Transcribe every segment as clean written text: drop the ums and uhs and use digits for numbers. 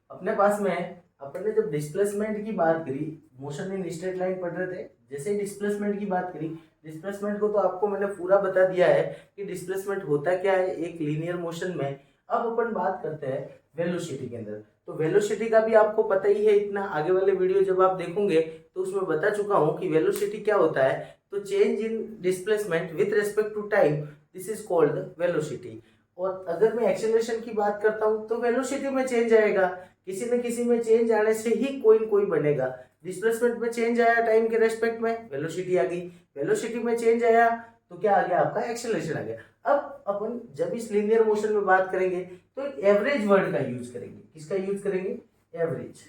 अपने पास में अपन ने जब डिस्प्लेसमेंट की बात करी, मोशन इन स्ट्रेट लाइन पढ़ रहे थे, जैसे ही डिस्प्लेसमेंट की बात करी, डिस्प्लेसमेंट को तो आपको मैंने पूरा बता दिया है कि डिस्प्लेसमेंट होता क्या है एक लीनियर मोशन में। अब अपन बात करते हैं वेलोसिटी के अंदर। तो वेलोसिटी का भी आपको पता ही है, इतना आगे वाले वीडियो जब आप देखोगे तो उसमें बता चुका हूं कि वेलोसिटी क्या होता है। तो change in displacement with respect to time, this is called velocity. और अगर मैं एक्सेलरेशन की बात करता हूं तो वेलोसिटी में चेंज आएगा, किसी न किसी में चेंज आने से ही कोई न कोई बनेगा। डिस्प्लेसमेंट में चेंज आया टाइम के रेस्पेक्ट में, वेलोसिटी आ गई। वेलोसिटी में चेंज आया तो क्या आ गया आपका, एक्सेलरेशन आ गया। अब अपन जब इस लीनियर मोशन में बात करेंगे तो एक एवरेज वर्ड का यूज करेंगे। किसका यूज करेंगे, एवरेज।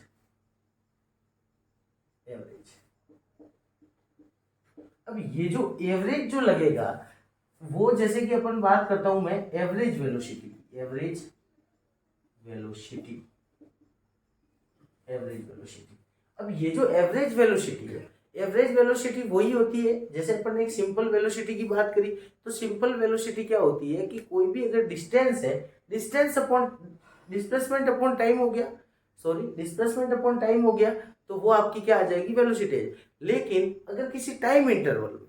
एवरेज। अब ये जो एवरेज जो लगेगा वो, जैसे कि अपन बात करता हूं मैं average velocity, average velocity, average velocity. अब ये जो एवरेज वेलोसिटी है, एवरेज वेलोसिटी वही होती है, जैसे अपन ने एक सिंपल वेलोसिटी की बात करी, तो सिंपल वेलोसिटी क्या होती है कि कोई भी अगर डिस्टेंस है, distance upon displacement upon time हो गया, सॉरी डिस्प्लेसमेंट अपॉन टाइम हो गया, तो वो आपकी क्या आ जाएगी, वेलोसिटी। लेकिन अगर किसी टाइम इंटरवल में,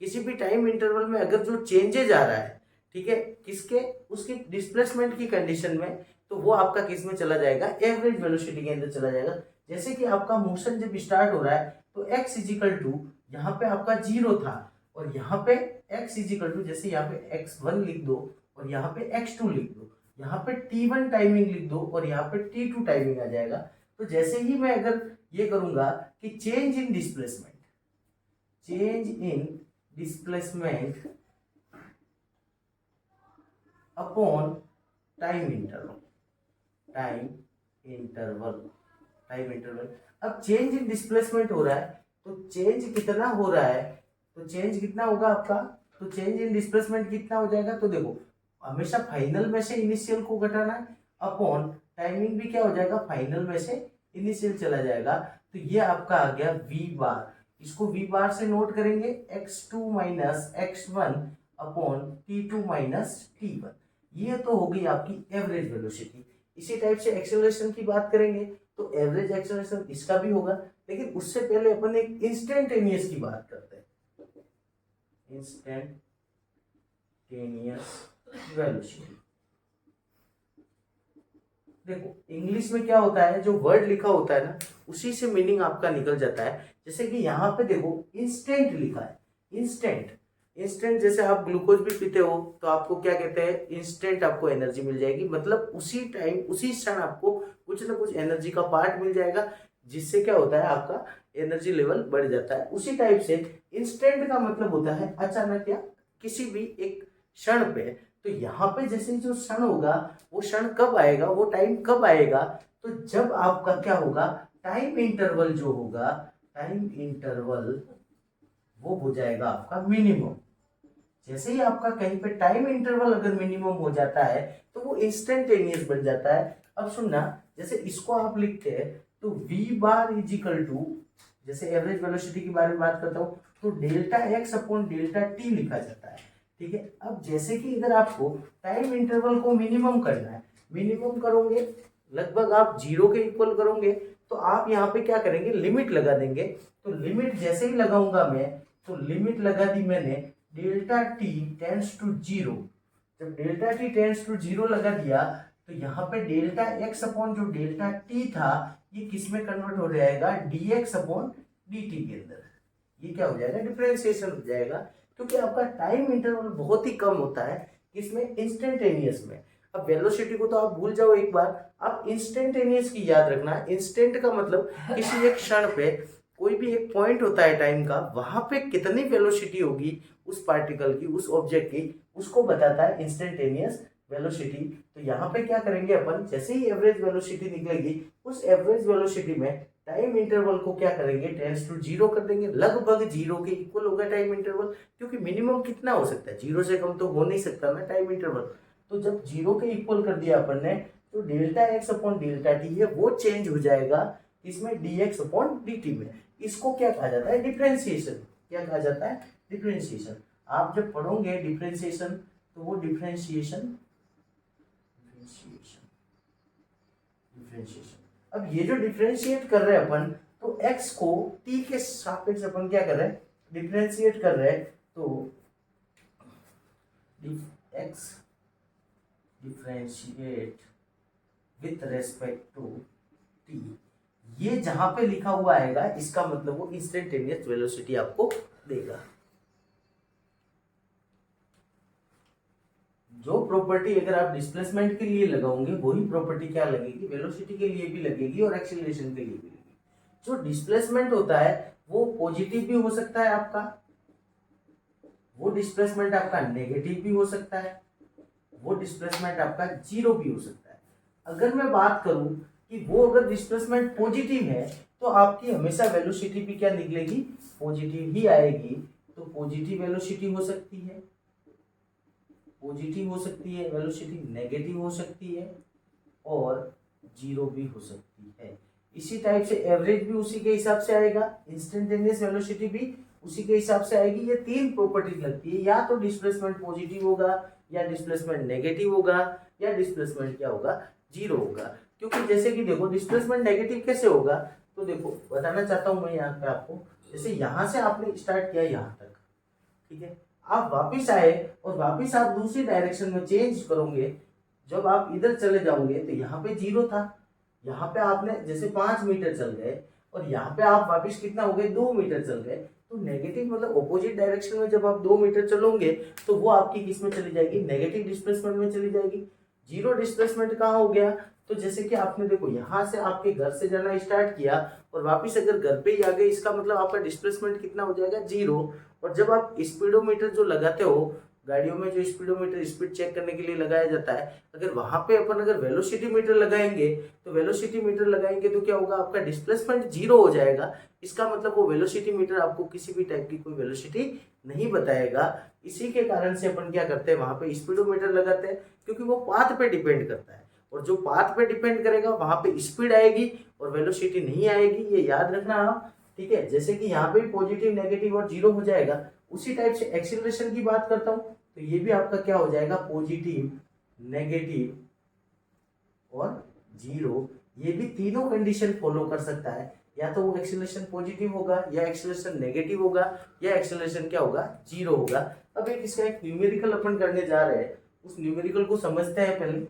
किसी भी टाइम इंटरवल में अगर जो चेंजेज आ रहा है, ठीक है, किसके, उसकी डिस्प्लेसमेंट की कंडीशन में, तो वो आपका किस में चला जाएगा, एवरेज वेलोसिटी के अंदर चला जाएगा। जैसे कि आपका मोशन जब स्टार्ट हो रहा है तो x इजिकल टू, यहाँ पे आपका जीरो था, और यहाँ पे x इजिकल टू, जैसे यहाँ पे x1 लिख दो और यहाँ पे x2 लिख दो, यहाँ पे t1 टाइमिंग लिख दो और यहाँ पे t2 टाइमिंग आ जाएगा। तो जैसे ही मैं अगर ये करूंगा कि change in displacement, change in displacement upon time interval, time interval, time interval. अब चेंज इन डिस्प्लेसमेंट हो रहा है, तो चेंज कितना हो रहा है, तो चेंज कितना होगा आपका, तो चेंज इन डिस्प्लेसमेंट कितना हो जाएगा, तो देखो हमेशा फाइनल में से इनिशियल को घटाना है, अपॉन टाइमिंग भी क्या हो जाएगा, फाइनल में से इनिशियल चला जाएगा। तो ये आपका आ गया वी बार। इसको वी बार से नोट करेंगे, x2 minus x1 upon t2 minus t1। ये तो हो गई आपकी एवरेज वेलोसिटी। इसी टाइप से एक्सेलरेशन की बात करेंगे तो एवरेज एक्सेलरेशन इसका भी होगा, लेकिन उससे पहले अपन एक इंस्टेंटेनियस की बात करते हैं, इंस्टेंटेनियस वेलोसिटी। देखो इंग्लिश में क्या होता है, जो वर्ड लिखा होता है ना उसी से मीनिंग आपका निकल जाता है। जैसे कि यहाँ पे देखो इंस्टेंट लिखा है, इंस्टेंट। इंस्टेंट जैसे आप ग्लूकोज भी पीते हो तो आपको क्या कहते हैं, इंस्टेंट आपको एनर्जी मिल जाएगी, मतलब उसी टाइम उसी क्षण आपको कुछ ना कुछ एनर्जी का पार्ट मिल जाएगा, जिससे क्या होता है आपका एनर्जी लेवल बढ़ जाता है। उसी टाइप से इंस्टेंट का मतलब होता है अचानक या किसी भी एक क्षण पे। तो यहाँ पे जैसे जो क्षण होगा, वो क्षण कब आएगा, वो टाइम कब आएगा, तो जब आपका क्या होगा, टाइम इंटरवल जो होगा, टाइम इंटरवल वो हो जाएगा आपका मिनिमम। जैसे ही आपका कहीं पे टाइम इंटरवल अगर मिनिमम हो जाता है तो वो इंस्टेंटेनियस बन जाता है। अब सुनना, जैसे इसको आप लिखते हैं तो v bar is equal to, जैसे एवरेज वेलोसिटी के बारे में बात करता हूं तो delta x upon delta t लिखा जाता है, ठीक है। अब जैसे कि इधर आपको टाइम इंटरवल को मिनिमम करना है, मिनिमम करोगे लगभग आप जीरो के इक्वल करोगे, तो आप यहाँ पे क्या करेंगे, लिमिट लगा देंगे। तो लिमिट जैसे ही लगाऊंगा मैं, तो लिमिट लगा दी मैंने, delta T tends to zero. जब delta T tends to zero लगा दिया तो यहाँ पे डेल्टा एक्स अपॉन जो डेल्टा टी था ये किस में कन्वर्ट हो जाएगा, D X upon D T के अंदर। ये क्या हो जाएगा, डिफरेंशिएशन हो जाएगा, क्योंकि आपका टाइम इंटरवल बहुत ही कम होता है किसमें, इंस्टेंटेनियस में। अब वेलोसिटी को तो आप भूल जाओ एक बार, आप इंस्टेंटेनियस की याद रखना। इंस्टेंट का मतलब किसी एक क्षण पे कोई भी एक पॉइंट होता है टाइम का, वहां पे कितनी वेलोसिटी होगी उस पार्टिकल की, उस ऑब्जेक्ट की, उसको बताता है इंस्टेंटेनियस वेलोसिटी। तो यहाँ पे क्या करेंगे अपन, जैसे ही एवरेज वेलोसिटी निकलेगी उस एवरेज वेलोसिटी में टाइम इंटरवल को क्या करेंगे, टेंस टू जीरो कर देंगे, लगभग जीरो के इक्वल होगा टाइम इंटरवल, क्योंकि मिनिमम कितना हो सकता है, जीरो से कम तो हो नहीं सकता ना टाइम इंटरवल। तो जब जीरो के इक्वल कर दिया अपन ने, तो delta X upon delta T है वो चेंज हो जाएगा इसमें D X upon D T में। इसको क्या कहा जाता है, डिफरेंशिएशन। क्या कहा जाता है, डिफरेंशिएशन। आप जब पढ़ोगे डिफरेंशिएशन तो वो डिफरेंशिएशन, डिफरेंशिएशन, डिफरेंशिएशन अब ये जो डिफ्रेंशिएट कर रहे हैं अपन, तो x को t के सापेक्ष अपन क्या कर रहे हैं, डिफ्रेंशिएट कर रहे हैं। तो x differentiate with respect to t, ये जहां पे लिखा हुआ आएगा इसका मतलब वो इंस्टेंटेनियस वेलोसिटी आपको देगा। जो प्रॉपर्टी अगर आप डिस्प्लेसमेंट के लिए लगाओगे वही प्रॉपर्टी क्या लगेगी, वेलोसिटी के लिए भी लगेगी और एक्सीलरेशन के लिए भी लगेगी। जो डिस्प्लेसमेंट होता है वो पॉजिटिव भी हो सकता है आपका, वो डिस्प्लेसमेंट आपका नेगेटिव भी हो सकता है, वो डिस्प्लेसमेंट आपका जीरो भी हो सकता है। अगर मैं बात करूं कि वो अगर डिस्प्लेसमेंट पॉजिटिव है तो आपकी हमेशा वेलोसिटी भी क्या निकलेगी, पॉजिटिव ही आएगी। तो पॉजिटिव वेलोसिटी हो सकती है, पॉजिटिव हो सकती है वेलोसिटी, नेगेटिव हो सकती है और जीरो भी हो सकती है। इसी टाइप से एवरेज भी उसी के हिसाब से आएगा, इंस्टेंटेनियस वेलोसिटी भी उसी के हिसाब से आएगी। ये तीन प्रॉपर्टी लगती है, या तो डिस्प्लेसमेंट पॉजिटिव होगा, या डिस्प्लेसमेंट नेगेटिव होगा, या डिस्प्लेसमेंट क्या होगा, जीरो होगा। क्योंकि जैसे कि देखो डिस्प्लेसमेंट नेगेटिव कैसे होगा, तो देखो बताना चाहता हूं मैं यहाँ पे आपको। जैसे यहाँ से आपने स्टार्ट किया यहाँ तक, ठीक है, आप वापिस आए और वापिस आप दूसरी डायरेक्शन में चेंज करोगे। जब आप इधर चले जाओगे तो यहाँ पे जीरो था, यहाँ पे आपने जैसे 5 मीटर चल गए और यहाँ पे आप वापिस कितना हो गए, 2 मीटर चल गए। तो नेगेटिव मतलब ऑपोजिट डायरेक्शन में जब आप 2 मीटर चलोगे तो वो आपकी किस में चली जाएगी, नेगेटिव डिस्प्लेसमेंट में चली जाएगी। जीरो डिस्प्लेसमेंट कहाँ हो गया, तो जैसे कि आपने देखो यहाँ से आपके घर से जाना स्टार्ट किया और वापिस अगर घर पे ही आ गए, इसका मतलब आपका डिस्प्लेसमेंट कितना हो जाएगा, जीरो। और जब आप स्पीडोमीटर जो लगाते हो गाड़ियों में, जो स्पीडोमीटर स्पीड चेक करने के लिए लगाया जाता है, अगर वहां पे अपन अगर वेलोसिटी मीटर लगाएंगे तो वेलोसिटी मीटर लगाएंगे तो क्या होगा, आपका डिस्प्लेसमेंट जीरो हो जाएगा। इसका मतलब वो वेलोसिटी मीटर आपको किसी भी टाइप की कोई वेलोसिटी नहीं बताएगा। इसी के कारण से अपन क्या करते हैं, वहां पे स्पीडोमीटर लगाते हैं, क्योंकि वो पाथ पे डिपेंड करता है। और जो पाथ पे डिपेंड करेगा वहां पे स्पीड आएगी और वेलोसिटी नहीं आएगी, ये याद रखना आप, ठीक है। जैसे कि यहाँ पे पॉजिटिव नेगेटिव और जीरो हो जाएगा, उसी टाइप से एक्सीलरेशन की बात करता हूं तो ये भी आपका क्या हो जाएगा, पॉजिटिव नेगेटिव और जीरो। ये भी तीनों कंडीशन फॉलो कर सकता है, या तो वो एक्सीलरेशन पॉजिटिव होगा, या एक्सीलरेशन नेगेटिव होगा, या एक्सीलरेशन क्या होगा, जीरो होगा। अब एक इसका एक न्यूमेरिकल अपन करने जा रहे हैं, उस न्यूमेरिकल को समझते हैं पहले।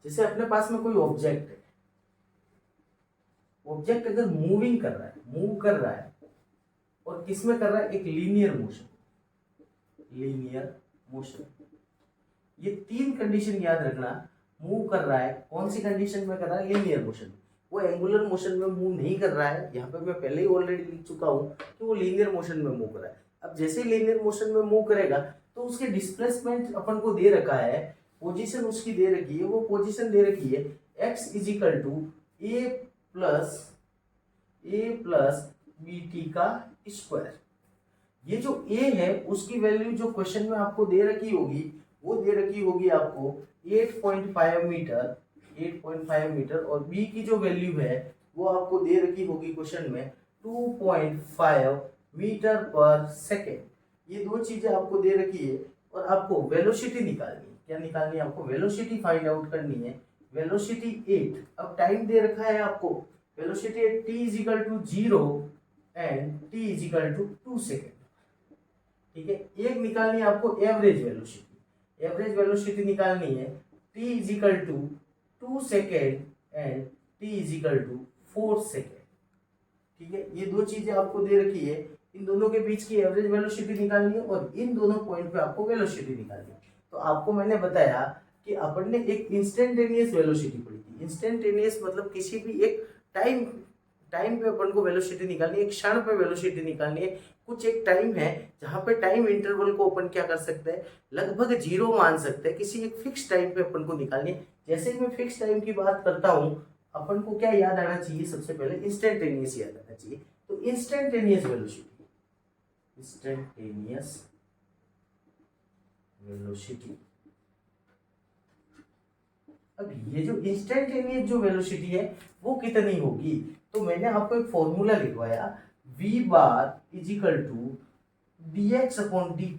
जैसे अपने पास में कोई ऑब्जेक्ट है, ऑब्जेक्ट अगर मूविंग कर रहा है, मूव कर रहा है, और किसमें कर रहा है, एक लीनियर मोशन, लीनियर मोशन। ये तीन कंडीशन याद रखना। मूव कर रहा है, कौन सी कंडीशन में कर रहा है, लीनियर मोशन। वो एंगुलर मोशन में मूव नहीं कर रहा है, यहाँ पे मैं पहले ही ऑलरेडी लिख चुका हूँ कि वो लीनियर मोशन में मूव कर रहा है। अब जैसे ही लीनियर मोशन में मूव करेगा तो उसके डिस्प्लेसमेंट अपन को दे रखा है, पोजीशन उसकी दे रखी है, वो पोजीशन दे रखी है x is equal to A plus B T का स्क्वायर। ये जो a है उसकी वैल्यू जो क्वेश्चन में आपको दे रखी होगी, वो दे रखी होगी आपको 8.5 मीटर, 8.5 मीटर, और b की जो वैल्यू है वो आपको दे रखी होगी क्वेश्चन में 2.5 मीटर पर सेकेंड। ये दो चीजें आपको दे रखी है और आपको वेलोसिटी निकालनी है। क्या निकालनी है आपको, वेलोसिटी फाइंड आउट करनी है। वेलोसिटी 8, अब टाइम दे रखा है आपको, velocity t is equal to 0 and t is equal to 2 second, ठीक है। एक निकालनी है आपको एवरेज वेलोसिटी, एवरेज वेलोसिटी निकालनी है t is equal to 2 second and t is equal to 4 second, ठीक है। ये दो चीजें आपको दे रखी है, इन दोनों के बीच की एवरेज वेलोसिटी निकालनी है और इन दोनों पॉइंट पे आपको वेलोसिटी निकालनी है। तो आपको मैंने बताया कि अपन ने एक इंस्टेंटेनियस वेलोसिटी पढ़ी थी। इंस्टेंटेनियस मतलब किसी भी एक टाइम पे अपन को वेलोसिटी निकालनी है, एक क्षण पे वेलोसिटी निकालनी है। कुछ एक टाइम है जहां पे टाइम इंटरवल को अपन क्या कर सकते हैं, लगभग जीरो मान सकते हैं, किसी एक फिक्स टाइम पे अपन को निकालनी है। जैसे ही मैं फिक्स टाइम की बात करता हूं, अपन को क्या याद आना चाहिए, सबसे पहले इंस्टेंटेनियस याद आना चाहिए। तो इंस्टेंटेनियस वेलोसिटी, इंस्टेंटेनियस वेलोसिटी। अब ये जो इंस्टेंटेनियस जो वेलोसिटी है वो कितनी होगी, तो मैंने आपको एक फॉर्मूला लिखवाया, v bar is equal to dx upon dt,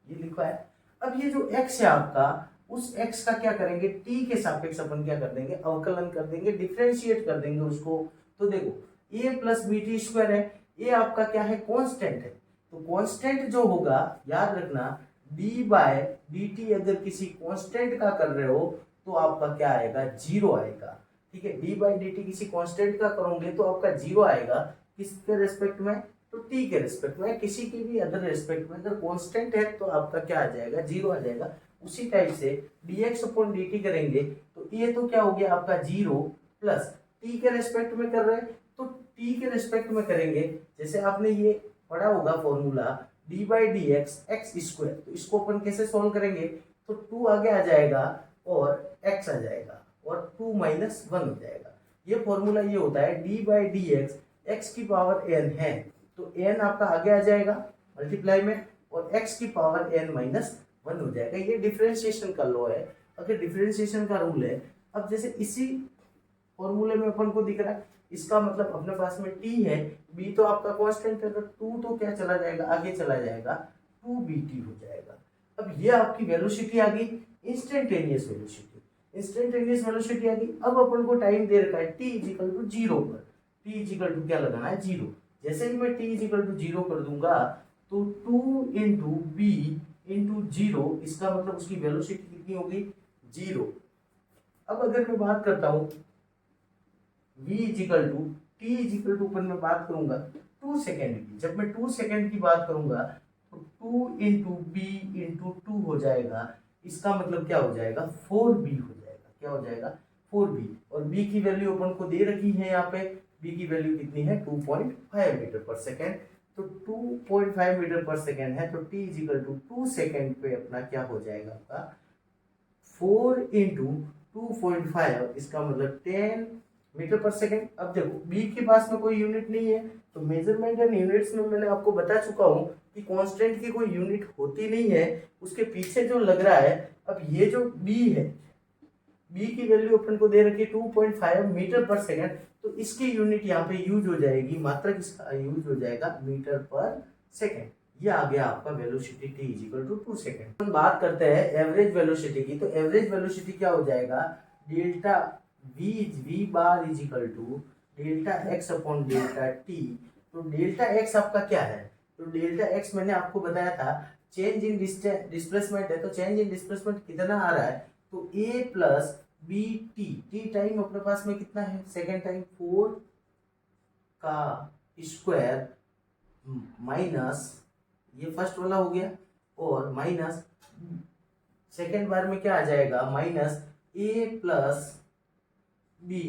ये लिखा है। अब ये जो x है आपका, उस x का क्या करेंगे, t के सापेक्ष अपन क्या कर देंगे, अवकलन कर देंगे, डिफरेंशिएट कर देंगे उसको। तो देखो a plus B T square है, ये आपका क्या है, कांस्टेंट है। तो कांस्टेंट जो होगा, याद रखना d बाय डी टी अगर किसी कांस्टेंट का कर रहे हो तो आपका क्या आएगा, जीरो आएगा। ठीक है, d बाई डी टी किसी कांस्टेंट का करोगे तो आपका जीरो आएगा। किसके रेस्पेक्ट में, तो t के रेस्पेक्ट में। किसी की भी अदर रेस्पेक्ट में अगर कांस्टेंट है तो आपका क्या आ जाएगा, जीरो आ जाएगा। उसी टाइप से dx अपॉन dt करेंगे तो ये तो क्या हो गया आपका जीरो, प्लस t के रेस्पेक्ट में कर रहे हैं तो t के रेस्पेक्ट में करेंगे। जैसे आपने ये पढ़ा होगा formula d by D x x square, तो इसको अपन कैसे सॉल्व करेंगे, तो 2 आगे आ जाएगा और x आ जाएगा और 2 माइनस 1 हो जाएगा। ये फॉर्मूला ये होता है d by D x x की पावर n है तो n आपका आगे आ जाएगा मल्टीप्लाई में, और x की पावर n माइनस 1 हो जाएगा। ये डिफरेंशिएशन का लॉ है, अगर डिफरेंशिएशन का रूल है। अब जैसे इसी फॉर्मूले में अपन को दिख रहा है, इसका मतलब अपने पास में t है, b तो आपका कांस्टेंट है, तो 2 तो क्या चला जाएगा, आगे चला जाएगा, 2bt हो जाएगा। अब ये आपकी वेलोसिटी आ गई, इंस्टेंटेनियस वेलोसिटी। इंस्टेंटेनियस वेलोसिटी आ गई। अब अपन को टाइम दे रखा है t इजिकल टू जीरो पर, t इजिकल टू क्या लगाना है, जीरो। जैसे ही मैं t इजिकल टू जीरो कर दूंगा तो 2 इंटू बी इंटू जीरो, इसका मतलब उसकी वेलोसिटी कितनी होगी, जीरो। अब अगर मैं बात करता हूँ v is equal to T is equal to पर मैं बात करूंगा 2 सेकेंड की, जब मैं 2 सेकेंड की बात करूंगा तो 2 इंटू बी इंटू टू हो जाएगा। इसका मतलब क्या हो जाएगा, 4b हो जाएगा। क्या हो जाएगा, 4b। और b की वैल्यू अपन को दे रखी है यहाँ पे, b की वैल्यू कितनी है, 2.5 मीटर पर सेकेंड। तो 2.5 मीटर पर सेकेंड है तो t इजिकल टू 2 सेकेंड पे अपना क्या हो जाएगा आपका, 4 इंटू 2.5, इसका मतलब 10 मीटर पर सेकेंड। अब देखो b के पास में कोई यूनिट नहीं है, तो मेजरमेंट एंड यूनिट्स में मैंने आपको बता चुका हूं कि कांस्टेंट की कोई यूनिट होती नहीं है, उसके पीछे जो लग रहा है। अब ये जो b है, b की वैल्यू अपन को दे रखी है 2.5 मीटर पर सेकेंड, तो इसकी यूनिट यहाँ पे यूज हो जाएगी, मात्रक इसका यूज हो जाएगा मीटर पर सेकेंड। ये आ गया आपका velocity t is equal to 2 second. हम बात करते हैं एवरेज वेलोसिटी की, तो एवरेज वेलोसिटी क्या हो जाएगा, delta v bar is equal to delta x upon delta t। तो डेल्टा x आपका क्या है, तो डेल्टा x मैंने आपको बताया था चेंज इन डिस्प्लेसमेंट है, तो चेंज इन डिस्प्लेसमेंट कितना आ रहा है, तो a plus B T time अपने पास में कितना है, सेकेंड टाइम 4 का स्क्वायर माइनस, ये फर्स्ट वाला हो गया, और माइनस सेकेंड बार में क्या आ जाएगा, minus a plus B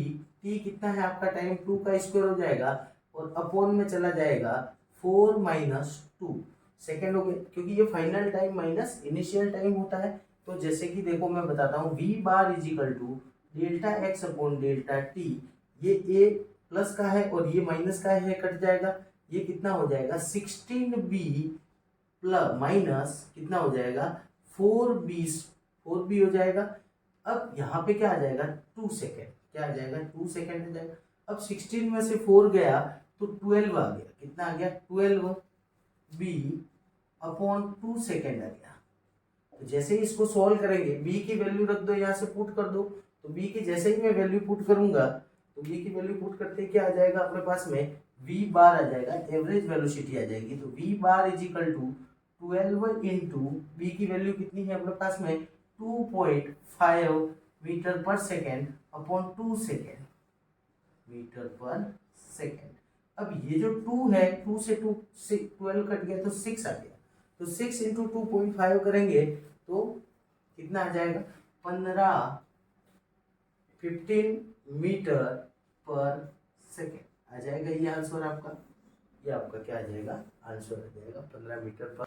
T कितना है आपका टाइम 2 का स्क्वायर हो जाएगा, और अपॉन में चला जाएगा 4 माइनस 2 सेकेंड हो गया, क्योंकि ये final time minus initial time होता है। तो जैसे कि देखो मैं बताता हूँ, v bar is equal to delta X upon delta T, ये a प्लस का है और ये माइनस का है, कट जाएगा, ये कितना हो जाएगा 16b प्लस माइनस कितना हो जाएगा 4b हो जाएगा। अब यहाँ पे क्या आ जाएगा 2 सेकेंड, क्या आ जाएगा 2 सेकेंड आ जाएगा। अब 16 में से 4 गया तो 12 आ गया, कितना आ गया 12b अपॉन 2 सेकेंड आ गया। तो जैसे ही इसको सॉल्व करेंगे, b की वैल्यू रख दो, यहाँ से पुट कर दो, तो b की जैसे ही मैं वैल्यू पुट करूंगा तो b की वैल्यू पुट करते क्या आ जाएगा अपने पास में, v बार आ जाएगा, एवरेज वेलोसिटी आ जाएगी। तो v bar is equal to 12 into B की वैल्यू कितनी है अपने पास में 2.5 metre per second upon 2 second metre per second. अब ये जो 2 है, 2 से 12 कट गया तो 6 आ गया, तो 6 इंटू 2.5 करेंगे तो कितना आ जाएगा 15 मीटर पर सेकेंड आ जाएगा। ये आंसर आपका, ये आपका क्या आ जाएगा, आंसर आ जाएगा 15 मीटर पर